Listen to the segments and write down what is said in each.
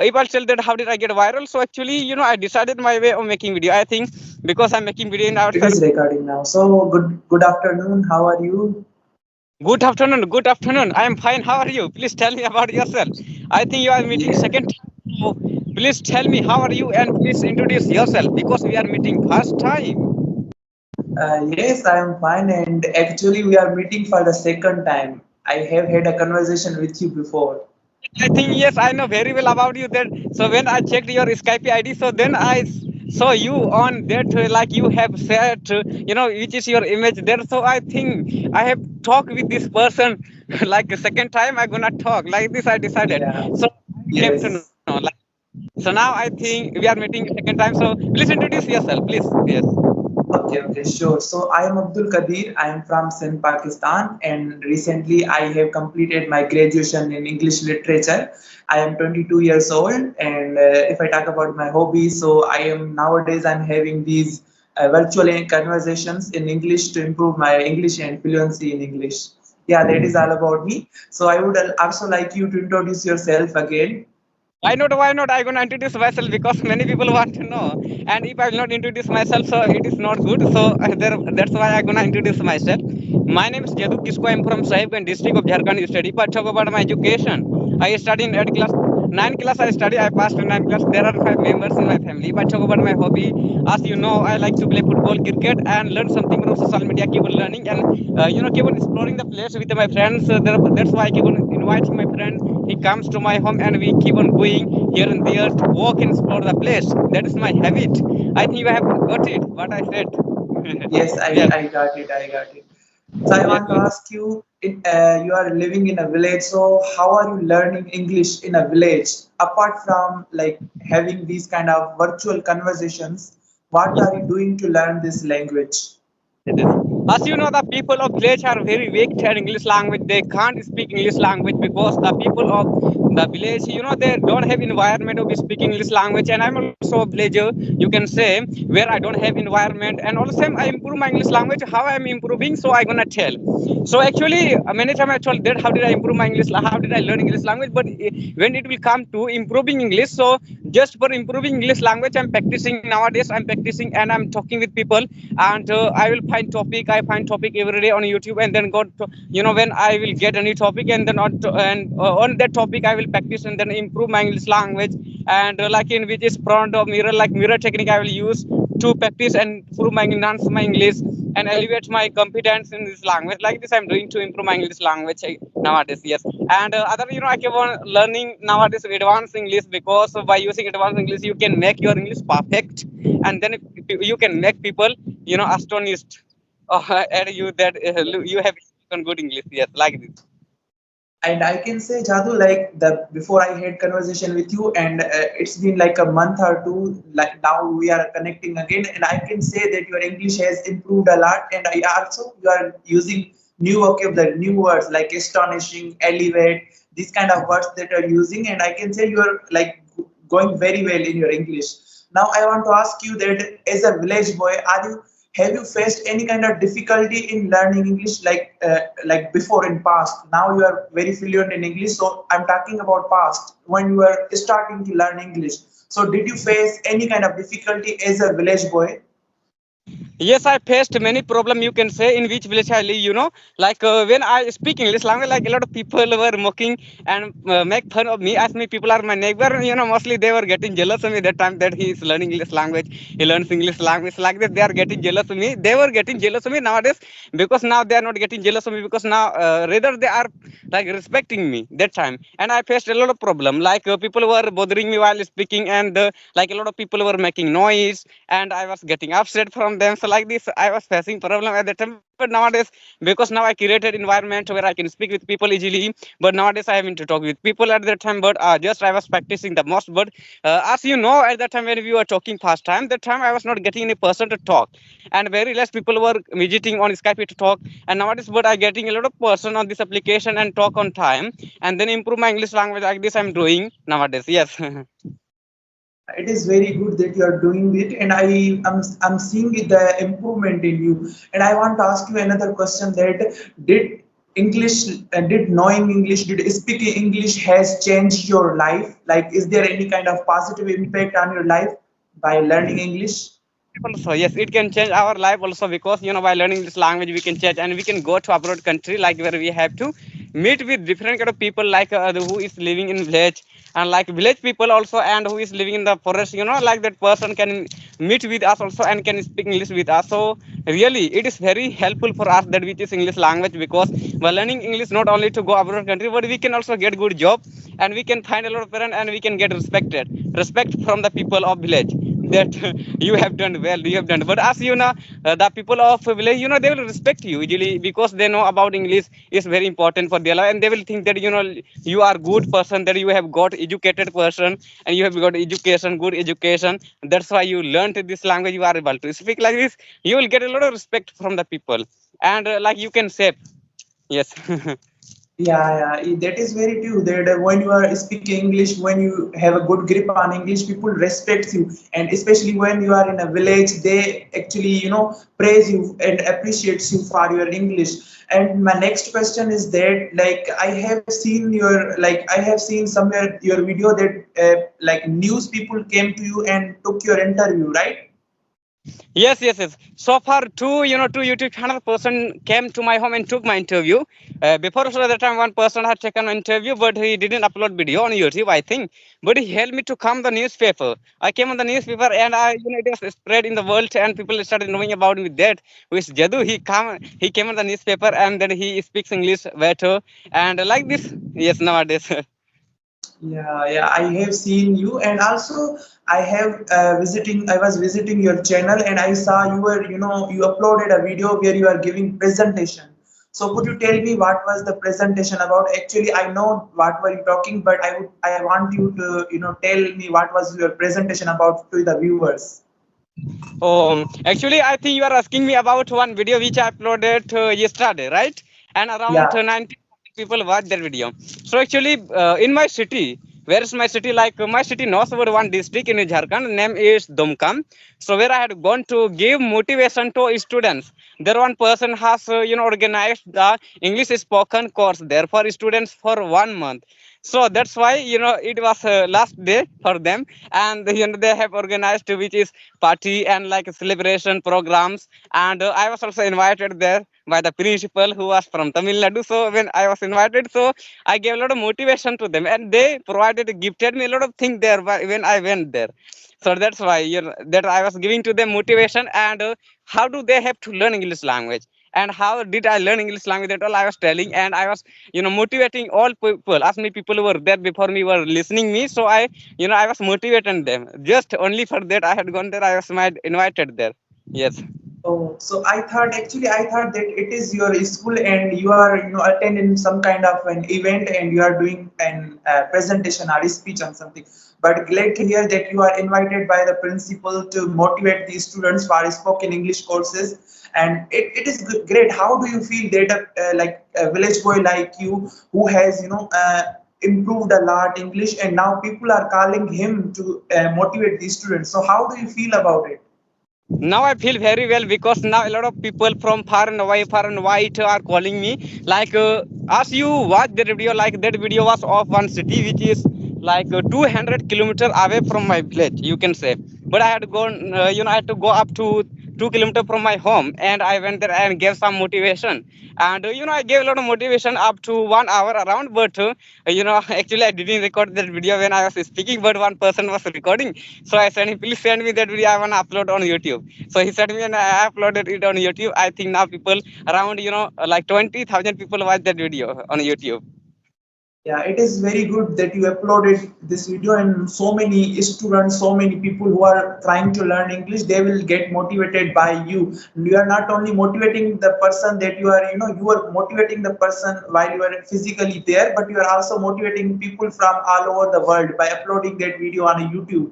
if I'll tell that how did I get viral, so actually, I decided my way of making video. I think because I'm making video in It outside. is recording now. So good afternoon. How are you? Good afternoon. Good afternoon. I am fine. How are you? Please tell me about yourself. I think you are meeting Yeah. second time. So please tell me how are you and please introduce yourself because we are meeting first time. Yes, I am fine. And actually, we are meeting for the second time. I have had a conversation with you before. I think yes, I know very well about you. That so when I checked your Skype ID, so then saw you on that like you have said, which is your image there. So I think I have talked with this person like a second time. I gonna talk like this. I decided. Yeah. So I came to know Yes. like. So now I think we are meeting second time. So please introduce yourself, please. Yes. Okay, sure. So I am Abdul Kadir. I am from Sindh, Pakistan, and recently I have completed my graduation in English literature. I am 22 years old, and if I talk about my hobbies, so I am nowadays I'm having these virtual conversations in English to improve my English and fluency in English. Yeah, that is all about me. So I would also like you to introduce yourself again. Why not? Why not? I'm gonna introduce myself because many people want to know. And if I will not introduce myself, so it is not good. So that's why I'm gonna introduce myself. My name is Jadu Kisko. I'm from Sahibganj district of Jharkhand. Study. If I talk about my education, I study in 8 class. 9 class I study. I passed in 9 class. There are 5 members in my family. If I talk about my hobby, as you know, I like to play football, cricket, and learn something from social media. Keep on learning and keep on exploring the place with my friends. That's why I keep on inviting my friend. He comes to my home and we keep on going here and there to walk and explore the place. That is my habit. I think you have got it. What I said. Yes, Yes. I got it. I got it. So I Yes. want to Yes. ask you, you are living in a village, so how are you learning English in a village? Apart from like having these kind of virtual conversations, what are you doing to learn this language? It is. As you know, the people of village are very weak at English language. They can't speak English language because the people of the village, they don't have environment of speaking English language. And I'm also a villager, you can say, where I don't have environment. And also I improve my English language. How I'm improving, so I'm gonna tell. So actually, many times I told that how did I improve my English? How did I learn English language? But when it will come to improving English, so just for improving English language, I'm practicing nowadays. I'm practicing and I'm talking with people and I will find topic. I find topic every day on YouTube and then go to, when I will get any topic and then on that topic I will practice and then improve my English language and like in which is front of mirror like mirror technique I will use to practice and improve my enhance my English and elevate my competence in this language. Like this I'm doing to improve my English language nowadays. Yes, and other I keep on learning nowadays advanced English because by using advanced English you can make your English perfect and then you can make people astonished at you that you have spoken good English. Yes, like this. And I can say, Jadu, like the before I had conversation with you, and it's been like a month or two. Like now we are connecting again, and I can say that your English has improved a lot. And I also you are using new vocabulary, new words like astonishing, elevate, these kind of words that are using, and I can say you are like going very well in your English. Now I want to ask you that as a village boy, are you have you faced any kind of difficulty in learning English like before in past? Now you are very fluent in English, so I'm talking about past when you were starting to learn English. So did you face any kind of difficulty as a village boy? Yes, I faced many problem. You can say in which village I live. Like when I speak English language, like a lot of people were mocking and make fun of me. As me, people are my neighbor. Mostly they were getting jealous of me that time that he is learning English language. He learns English language like that. They are getting jealous of me. They were getting jealous of me nowadays because now they are not getting jealous of me because now rather they are like respecting me that time. And I faced a lot of problem. Like people were bothering me while speaking, and like a lot of people were making noise and I was getting upset from them. So like this, I was facing problem at that time. But nowadays, because now I created environment where I can speak with people easily. But nowadays, I having to talk with people at that time. But just I was practicing the most. But as you know, at that time when we were talking first time, that time I was not getting any person to talk, and very less people were visiting on Skype to talk. And nowadays, but I getting a lot of person on this application and talk on time, and then improve my English language like this. I'm doing nowadays. Yes. It is very good that you are doing it, and I'm seeing the improvement in you. And I want to ask you another question: that did English, did knowing English, did speaking English has changed your life? Like, is there any kind of positive impact on your life by learning English? Also, yes, it can change our life also, because by learning this language we can change, and we can go to abroad country, like where we have to meet with different kind of people, like who is living in village, and like village people also, and who is living in the forest, like that person can meet with us also and can speak English with us. So really it is very helpful for us that which is English language, because by learning English not only to go abroad country, but we can also get good job, and we can find a lot of parent, and we can get respect from the people of village, that you have done well, you have done. But as the people of village, they will respect you usually, because they know about English is very important for their life, and they will think that you are good person, that you have got educated person, and you have got education, good education. That's why you learned this language, you are able to speak like this. You will get a lot of respect from the people, and like you can save. Yes. Yeah, yeah, that is very true. That when you are speaking English, when you have a good grip on English, people respect you, and especially when you are in a village, they actually, praise you and appreciates you for your English. And my next question is that, like, I have seen somewhere your video that, like, news people came to you and took your interview, right? Yes, yes, yes. So far, two YouTube channel person came to my home and took my interview. Before so that time, one person had taken an interview, but he didn't upload video on YouTube, I think. But he helped me to come the newspaper. I came on the newspaper, and it was spread in the world, and people started knowing about me. That with Jadu, he came on the newspaper, and then he speaks English better, and like this. Yes, nowadays. Yeah, yeah, I have seen you, and also I have visiting. I was visiting your channel, and I saw you were, you uploaded a video where you are giving presentation. So could you tell me what was the presentation about? Actually, I know what were you talking, but I want you to, tell me what was your presentation about to the viewers. Actually, I think you are asking me about one video which I uploaded yesterday, right? And around Yeah. 90 people watched that video. So actually, in my city, where is my city? Like my city knows about one district in Jharkhand, name is Dumkam. So where I had gone to give motivation to students. There one person has organized the English spoken course there for students for 1 month. So that's why it was last day for them, and they have organized which is party and like celebration programs, and I was also invited there by the principal who was from Tamil Nadu. So when I was invited, so I gave a lot of motivation to them, and they gifted me a lot of things there when I went there. So that's why that I was giving to them motivation, and how do they have to learn English language, and how did I learn English language, that all I was telling, and I was motivating all people. As many people who were there before me were listening me, so I was motivating them. Just only for that I had gone there, I was invited there. Yes. Oh, so I thought that it is your school and you are, attending some kind of an event and you are doing an presentation or a speech on something. But glad to hear that you are invited by the principal to motivate the students for spoken English courses. And it is great. How do you feel that, like a village boy like you who has, improved a lot English, and now people are calling him to motivate the students. So how do you feel about it? Now I feel very well, because now a lot of people from far and wide are calling me. Like as you watch that video, like that video was of one city which is like 200 kilometers away from my village, you can say. But I had gone, I had to go up to 2 kilometers from my home, and I went there and gave some motivation. And I gave a lot of motivation up to 1 hour around. But actually I didn't record that video when I was speaking, but one person was recording. So I said, please send me that video, I want to upload on YouTube. So he sent me, and I uploaded it on YouTube. I think now people around, like 20,000 people watch that video on YouTube. Yeah, it is very good that you uploaded this video, and so many students, so many people who are trying to learn English, they will get motivated by you. You are not only motivating the person that you are motivating the person while you are physically there, but you are also motivating people from all over the world by uploading that video on a YouTube.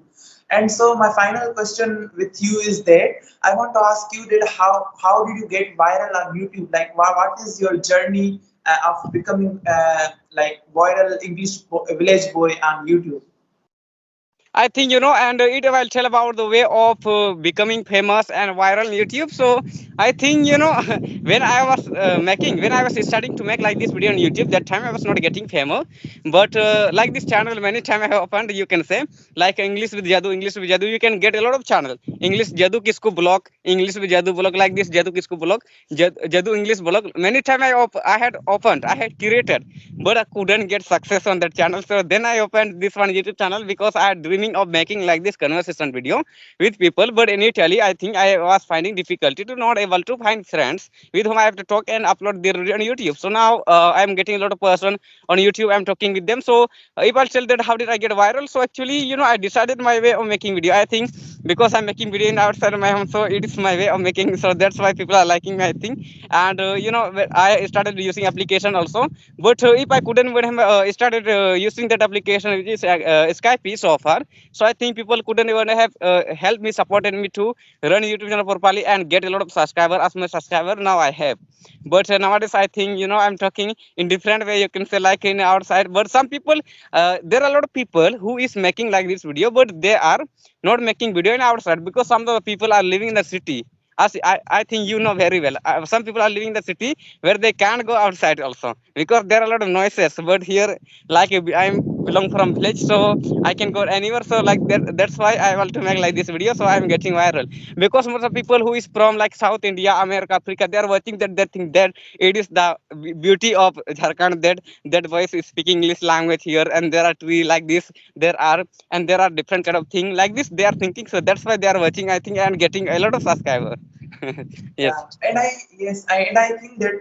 And so my final question with you is that I want to ask you that how did you get viral on YouTube? Like what is your journey of becoming like viral village boy on YouTube? I think and it will tell about the way of becoming famous and viral on YouTube. So I think when I was starting to make like this video on YouTube, that time I was not getting famous. But like this channel, many time I have opened, you can say like English with Jadoo, you can get a lot of channel. English Jadoo Kisko blog, English with Jadoo blog like this Jadoo Kisko blog, Jadoo English blog. Many time I had opened, I had created, but I couldn't get success on that channel. So then I opened this one YouTube channel because I had dreaming of making like this conversation video with people. But in Italy, I think I was finding difficulty to not able to find friends with whom I have to talk and upload their video on YouTube. So now I am getting a lot of person on YouTube. I'm talking with them. So if I'll tell that how did I get viral? So actually, I decided my way of making video. I think because I'm making video in outside of my home, so it is my way of making. So that's why people are liking me, I think. And I started using application also. But if I couldn't even started using that application, which is Skype so far, so I think people couldn't even have helped me, supported me to run YouTube channel properly and get a lot of subscriber. As my subscriber now I have. But nowadays I think I'm talking in different way. You can say like in outside. But some people, there are a lot of people who is making like this video, but they are not making video in outside because some of the people are living in the city. As I think you know very well. Some people are living in the city where they can't go outside also because there are a lot of noises. But here, like I'm belong from village, so I can go anywhere. So like that's why I want to make like this video. So I'm getting viral because most of people who is from like South India, America, Africa, they are watching that. They think that it is the beauty of Jharkhand that voice is speaking English language here, and there are tree like this. There are and there are different kind of thing like this. They are thinking so. That's why they are watching. I think and getting a lot of subscriber. Yeah, Yes. and I think that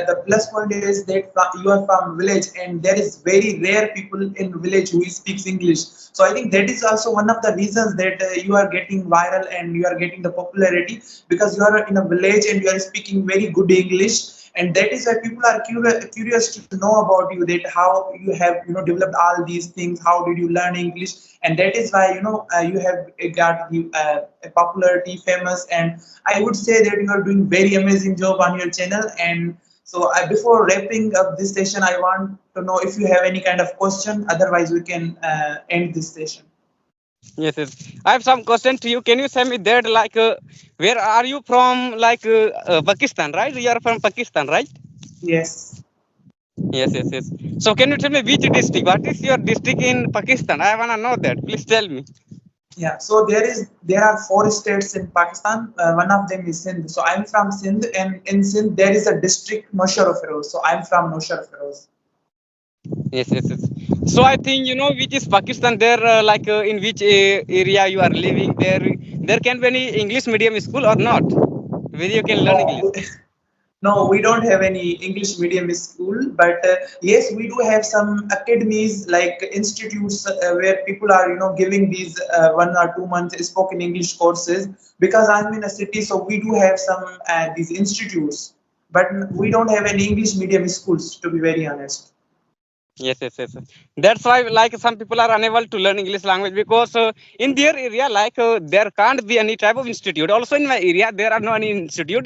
the plus point is that you are from village, and there is very rare people in village who speaks English. So I think that is also one of the reasons that you are getting viral and you are getting the popularity because you are in a village and you are speaking very good English, and that is why people are curious to know about you, that how you have developed all these things, how did you learn English, and that is why you have got the popularity, famous, and I would say that you are doing very amazing job on your channel. And so before wrapping up this session, I want to know if you have any kind of question. Otherwise, we can end this session. Yes, yes. I have some question to you. Can you send me that like where are you from? Like Pakistan, right? You are from Pakistan, right? Yes. Yes, yes, yes. So can you tell me which district? What is your district in Pakistan? I wanna know that. Please tell me. Yeah, so there are four states in Pakistan. One of them is Sindh. So I'm from Sindh, and in Sindh there is a district Nowshera Feroz. So I'm from Nowshera Feroz. Yes, yes, yes. So I think which is Pakistan. There, like in which area you are living. There can be any English medium school or not, where you can learn English. No, no, we don't have any English medium school, but yes, we do have some academies like institutes where people are, giving these 1 or 2 months spoken English courses. Because I'm in a city, so we do have some these institutes, but we don't have any English medium schools, to be very honest. Yes, yes, yes, yes. That's why, like, some people are unable to learn English language because in their area, like, there can't be any type of institute. Also, in my area, there are no any institute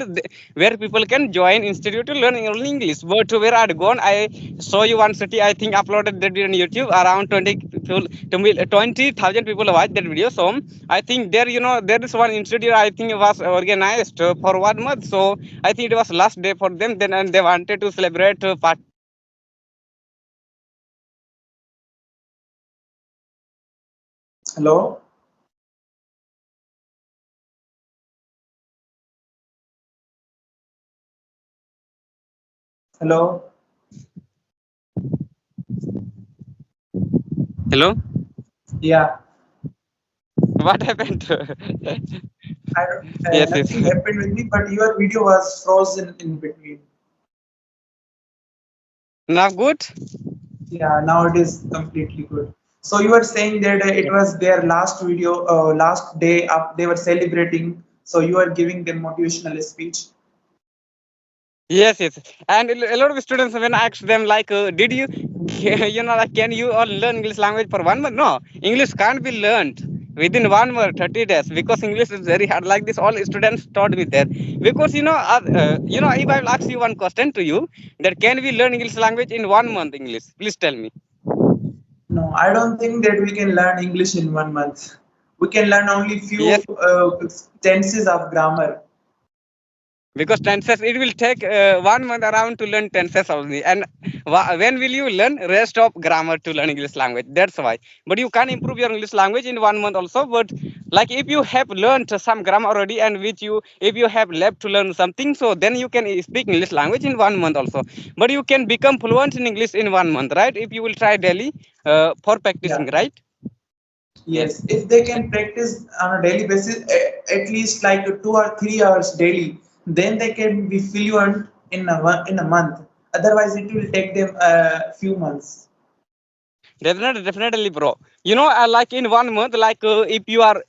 where people can join institute to learn only English. But where I'd gone, I saw you one city. I think uploaded that video on YouTube. Around 20,000 people watched that video. So I think there, there is one institute. I think it was organized for 1 month. So I think it was last day for them. Then and they wanted to celebrate party with me. So I think they are invited me to that institute. So I went there. I saw that institute. So I think Hello, it was very good. I think I learned a lot of English language there. And hello. hello, Yeah, what happened? I don't, Yes, yes. nothing happened with me, but your video was frozen in between. Now good. Yeah, now it is completely good. So you were saying that it was their last video, last day up. They were celebrating. So you are giving them motivational speech. Yes, yes. And a lot of students, when I asked them, like, did you, like, can you all learn English language for 1 month? No, English can't be learned within 1 month, 30 days, because English is very hard. Like this, all students taught me there. Because, if I will ask you one question to you, that can we learn English language in 1 month English? Please tell me. No, I don't think that we can learn English in 1 month. We can learn only few Yes, tenses of grammar. because tenses it will take 1 month around to learn tenses only, and when will you learn rest of grammar to learn English language? That's why. But you can improve your English language in 1 month also. But like if you have learned some grammar already, and which you if you have left to learn something, so then you can speak English language in 1 month also. But you can become fluent in English in 1 month, right? If you will try daily for Yeah. practicing, right? Yes. Yes, if they can practice on a daily basis, at least like 2 or 3 hours daily, then they can be fluent in a month. Otherwise, it will take them a few months. Definitely, bro. Like in 1 month, like if you are,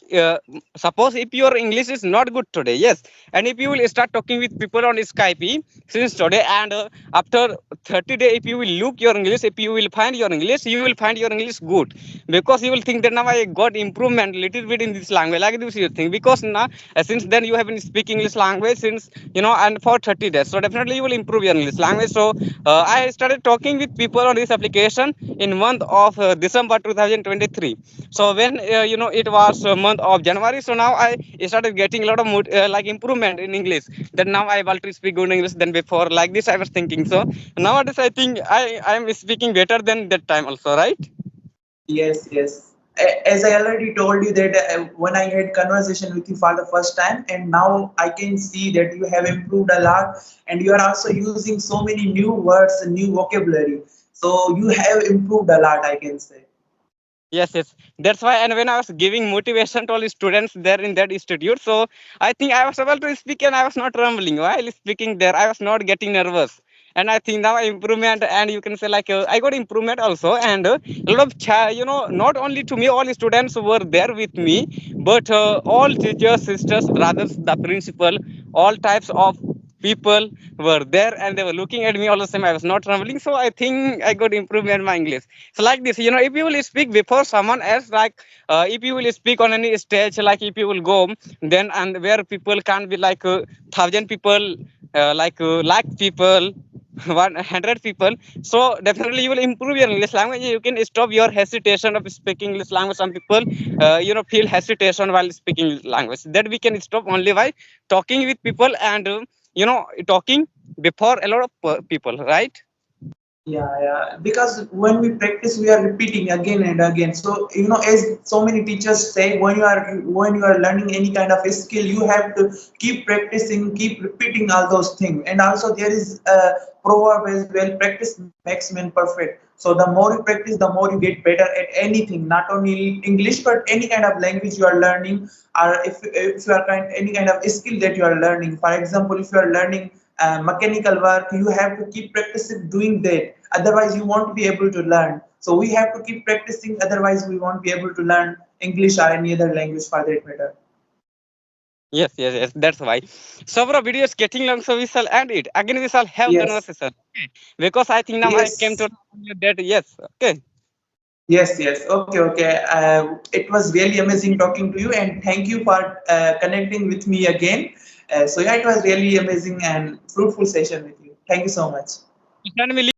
suppose if your English is not good today, yes, and if you will start talking with people on Skype since today, and after 30 days, if you will look your English, if you will find your English, you will find your English good, because you will think that now I got improvement little bit in this language, like this you think, because now since then you have been speaking English language since and for 30 days, so definitely you will improve your English language. So I started talking with people on this application in month of December 2023. So when it was month of January, so now I started getting a lot of like improvement in English. Then now I able to speak good English than before. Like this, I was thinking. So nowadays, I think I am speaking better than that time also, right? Yes, yes. As I already told you that when I had conversation with you for the first time, and now I can see that you have improved a lot, and you are also using so many new words and new vocabulary. So you have improved a lot, I can say. Yes. That's why. And when I was giving motivation to all the students there in that institute, so I think I was able to speak and I was not trembling while speaking there. I was not getting nervous. And I think now improvement, and you can say like I got improvement also, and a lot of not only to me, all the students were there with me, but all teachers, sisters, brothers, the principal, all types of people were there, and they were looking at me all the time. I was not trembling, so I think I got improvement in my English. So like this, if you will speak before someone else, like if you will speak on any stage, like if you will go, then and where people can be like 1,000 people, like lakh people, 100 people. So definitely you will improve your English language. You can stop your hesitation of speaking English language. Some people, feel hesitation while speaking language. That we can stop only by talking with people, and talking before a lot of people, right? Yeah, yeah. Because when we practice, we are repeating again and again. So as so many teachers say, when you are learning any kind of a skill, you have to keep practicing, keep repeating all those things. And also there is a proverb as well: practice makes man perfect. So the more you practice, the more you get better at anything, not only English but any kind of language you are learning, or if you are any kind of skill that you are learning. For example, if you are learning mechanical work, you have to keep practicing doing that. Otherwise, you won't be able to learn. So we have to keep practicing. Otherwise, we won't be able to learn English or any other language for that matter. Yes. That's why. So, bro, video is getting long, so we shall end it. Again, we shall have Yes. conversation. Okay. Because I think now I came to Yes. know that. Yes. Okay. Yes. Yes. Okay. Okay. It was really amazing talking to you, and thank you for connecting with me again. So yeah, it was really amazing and fruitful session with you. Thank you so much. Send me